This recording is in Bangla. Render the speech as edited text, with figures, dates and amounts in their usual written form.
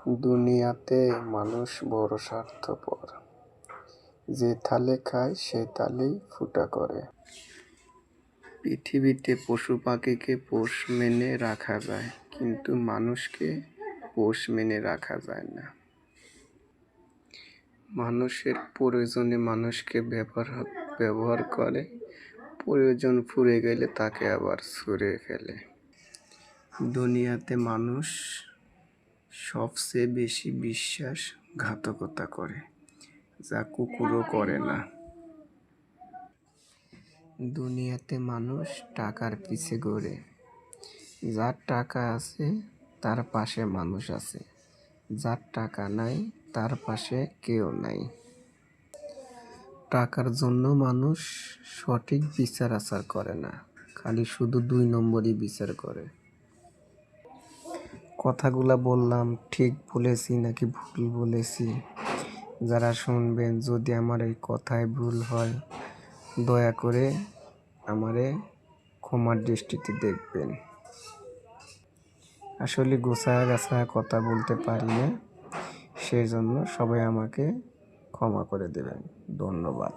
দুনিয়াতে মানুষ বড় স্বার্থপর। যে থালে খায় সে থালেই ফুটা করে। পৃথিবীতে পশু পাখিকে পোষ মেনে রাখা যায়, কিন্তু মানুষকে পোষ মেনে রাখা যায় না। মানুষের প্রয়োজনে মানুষকে ব্যবহার করে, প্রয়োজন ফুরিয়ে গেলে তাকে আবার ছুঁড়ে ফেলে। দুনিয়াতে মানুষ সবচেয়ে বেশি বিশ্বাসঘাতকতা করে, যা কুকুরও করে না। দুনিয়াতে মানুষ টাকার পিছে ঘোরে। যার টাকা আছে তার পাশে মানুষ আছে, যার টাকা নাই তার পাশে কেউ নাই। টাকার জন্য মানুষ সঠিক বিচার আচার করে না, খালি শুধু 2 নম্বরই বিচার করে। কথাগুলা বললাম ঠিক বলেছি নাকি ভুল বলেছি, যারা শুনবেন যদি আমার এই কথায় ভুল হয় দয়া করে আমারে ক্ষমার দৃষ্টিতে দেখবেন। আসলে গোছায়া গাছায়া কথা বলতে পারি না, সেই জন্য সবাই আমাকে ক্ষমা করে দেবেন। ধন্যবাদ।